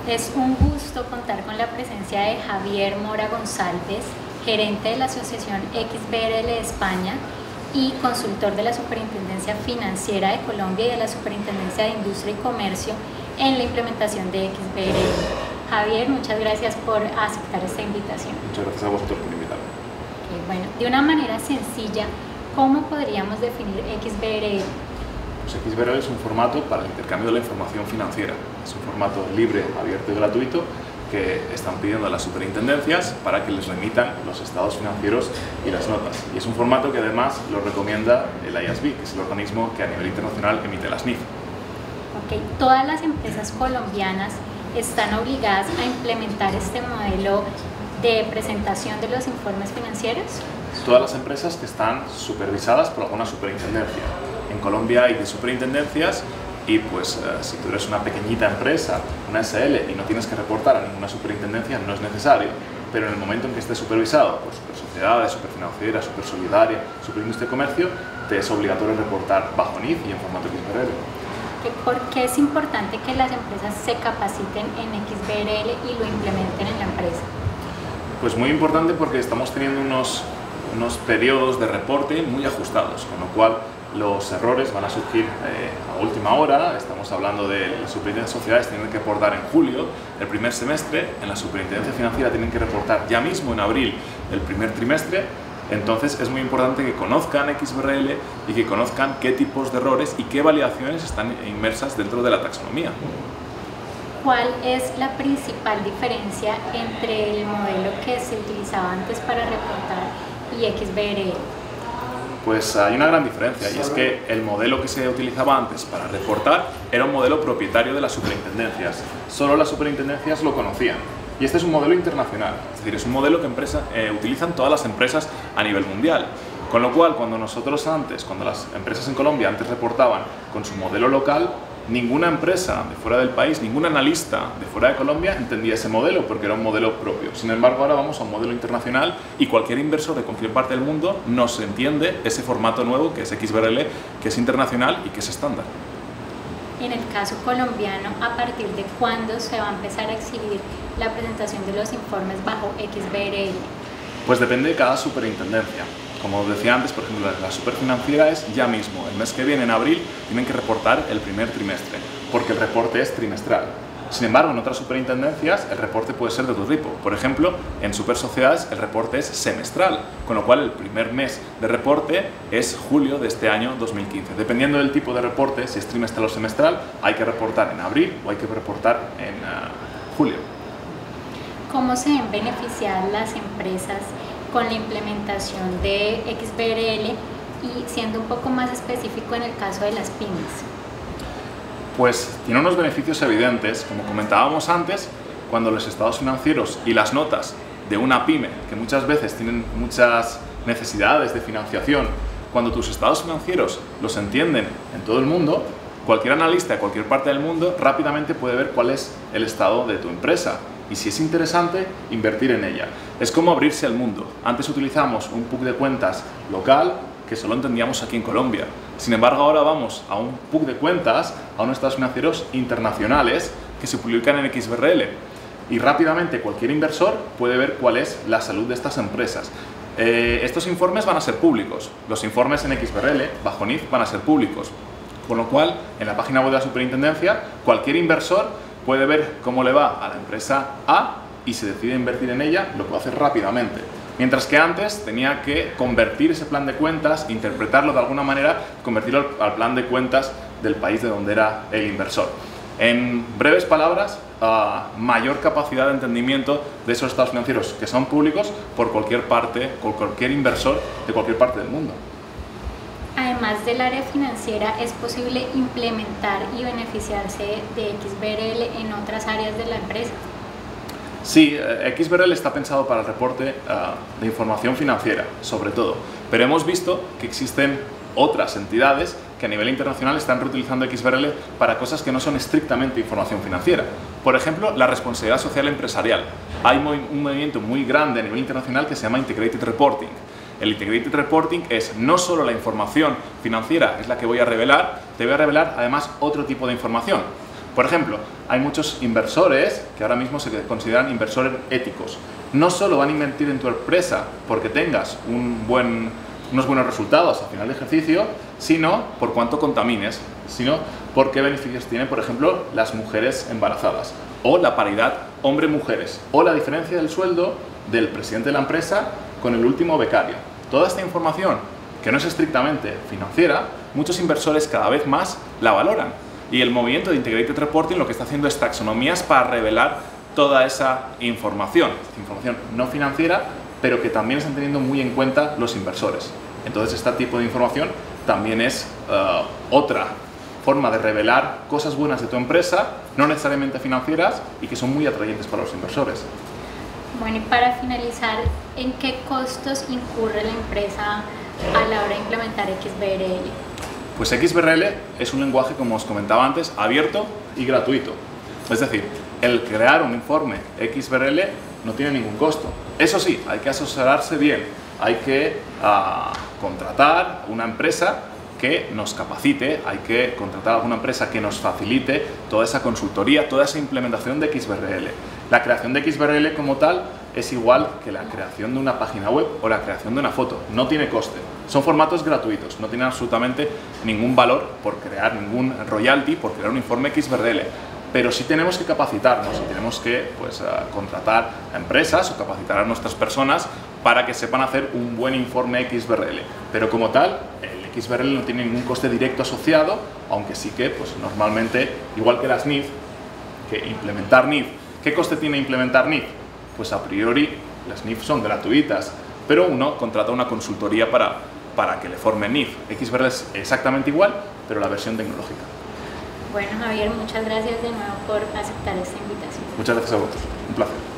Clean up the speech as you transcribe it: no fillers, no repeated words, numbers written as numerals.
Es un gusto contar con la presencia de Javier Mora González, gerente de la Asociación XBRL de España y consultor de la Superintendencia Financiera de Colombia y de la Superintendencia de Industria y Comercio en la implementación de XBRL. Javier, muchas gracias por aceptar esta invitación. Muchas gracias a vosotros por invitarme. Bueno, de una manera sencilla, ¿cómo podríamos definir XBRL? Pues XBRL es un formato para el intercambio de la información financiera. Es un formato libre, abierto y gratuito que están pidiendo a las superintendencias para que les remitan los estados financieros y las notas. Y es un formato que además lo recomienda el IASB, que es el organismo que a nivel internacional emite las NIF. Okay. ¿Todas las empresas colombianas están obligadas a implementar este modelo de presentación de los informes financieros? Todas las empresas que están supervisadas por alguna superintendencia. En Colombia hay 10 superintendencias y pues si tú eres una pequeñita empresa, una SL, y no tienes que reportar a ninguna superintendencia, no es necesario. Pero en el momento en que estés supervisado por Supersociedades, Superfinanciera, Supersolidaria, Superindustria y Comercio, te es obligatorio reportar bajo NIF y en formato XBRL. ¿Por qué es importante que las empresas se capaciten en XBRL y lo implementen en la empresa? Pues muy importante porque estamos teniendo unos periodos de reporte muy ajustados, con lo cual los errores van a surgir a última hora. Estamos hablando de las superintendencias de sociedades tienen que reportar en julio, el primer semestre, en la superintendencia financiera tienen que reportar ya mismo en abril, el primer trimestre. Entonces es muy importante que conozcan XBRL y que conozcan qué tipos de errores y qué validaciones están inmersas dentro de la taxonomía. ¿Cuál es la principal diferencia entre el modelo que se utilizaba antes para reportar y XBRL? Pues hay una gran diferencia, y es que el modelo que se utilizaba antes para reportar era un modelo propietario de las superintendencias. Solo las superintendencias lo conocían. Y este es un modelo internacional, es decir, es un modelo que utilizan todas las empresas a nivel mundial. Con lo cual, cuando las empresas en Colombia antes reportaban con su modelo local, ninguna empresa de fuera del país, ningún analista de fuera de Colombia entendía ese modelo porque era un modelo propio. Sin embargo, ahora vamos a un modelo internacional y cualquier inversor de cualquier parte del mundo nos entiende ese formato nuevo que es XBRL, que es internacional y que es estándar. En el caso colombiano, ¿a partir de cuándo se va a empezar a exhibir la presentación de los informes bajo XBRL? Pues depende de cada superintendencia. Como decía antes, por ejemplo, la Superfinanciera es ya mismo, el mes que viene, en abril, tienen que reportar el primer trimestre, porque el reporte es trimestral. Sin embargo, en otras superintendencias el reporte puede ser de otro tipo. Por ejemplo, en Supersociedades el reporte es semestral, con lo cual el primer mes de reporte es julio de este año 2015. Dependiendo del tipo de reporte, si es trimestral o semestral, hay que reportar en abril o hay que reportar en julio. ¿Cómo se ven beneficiadas las empresas con la implementación de XBRL y siendo un poco más específico en el caso de las pymes? Pues tiene unos beneficios evidentes, como comentábamos antes, cuando los estados financieros y las notas de una pyme, que muchas veces tienen muchas necesidades de financiación, cuando tus estados financieros los entienden en todo el mundo, cualquier analista de cualquier parte del mundo rápidamente puede ver cuál es el estado de tu empresa y si es interesante, invertir en ella. Es como abrirse al mundo. Antes utilizamos un PUC de cuentas local que solo entendíamos aquí en Colombia. Sin embargo, ahora vamos a un PUC de cuentas, a unos estados financieros internacionales que se publican en XBRL y rápidamente cualquier inversor puede ver cuál es la salud de estas empresas. Estos informes van a ser públicos. Los informes en XBRL, bajo NIF, van a ser públicos. Con lo cual, en la página web de la superintendencia, cualquier inversor puede ver cómo le va a la empresa A y si decide invertir en ella, lo puede hacer rápidamente. Mientras que antes tenía que convertir ese plan de cuentas, interpretarlo de alguna manera, convertirlo al plan de cuentas del país de donde era el inversor. En breves palabras, mayor capacidad de entendimiento de esos estados financieros que son públicos por cualquier inversor de cualquier parte del mundo. Además del área financiera, ¿es posible implementar y beneficiarse de XBRL en otras áreas de la empresa? Sí, XBRL está pensado para el reporte de información financiera, sobre todo, pero hemos visto que existen otras entidades que a nivel internacional están reutilizando XBRL para cosas que no son estrictamente información financiera. Por ejemplo, la responsabilidad social empresarial. Hay un movimiento muy grande a nivel internacional que se llama Integrated Reporting. El Integrated Reporting es no solo la información financiera, es la que voy a revelar, te voy a revelar además otro tipo de información. Por ejemplo, hay muchos inversores que ahora mismo se consideran inversores éticos. No solo van a invertir en tu empresa porque tengas unos buenos resultados al final del ejercicio, sino por cuánto contamines, sino por qué beneficios tienen, por ejemplo, las mujeres embarazadas, o la paridad hombre-mujeres, o la diferencia del sueldo del presidente de la empresa con el último becario. Toda esta información, que no es estrictamente financiera, muchos inversores cada vez más la valoran. Y el movimiento de Integrated Reporting lo que está haciendo es taxonomías para revelar toda esa información no financiera, pero que también están teniendo muy en cuenta los inversores. Entonces, este tipo de información también es otra forma de revelar cosas buenas de tu empresa, no necesariamente financieras, y que son muy atrayentes para los inversores. Bueno, y para finalizar, ¿en qué costos incurre la empresa a la hora de implementar XBRL? Pues XBRL es un lenguaje, como os comentaba antes, abierto y gratuito. Es decir, el crear un informe XBRL no tiene ningún costo. Eso sí, hay que asesorarse bien, hay que contratar una empresa que nos capacite, hay que contratar a alguna empresa que nos facilite toda esa consultoría, toda esa implementación de XBRL. La creación de XBRL como tal es igual que la creación de una página web o la creación de una foto, no tiene coste. Son formatos gratuitos, no tienen absolutamente ningún valor por crear ningún royalty, por crear un informe XBRL. Pero sí tenemos que capacitarnos y tenemos que contratar a empresas o capacitar a nuestras personas para que sepan hacer un buen informe XBRL. Pero como tal, el XBRL no tiene ningún coste directo asociado, aunque sí que normalmente, igual que las NIF, que implementar NIF, ¿qué coste tiene implementar NIF? Pues a priori las NIF son gratuitas, pero uno contrata una consultoría para que le forme NIF. XBRL es exactamente igual, pero la versión tecnológica. Bueno, Javier, muchas gracias de nuevo por aceptar esta invitación. Muchas gracias a vosotros, un placer.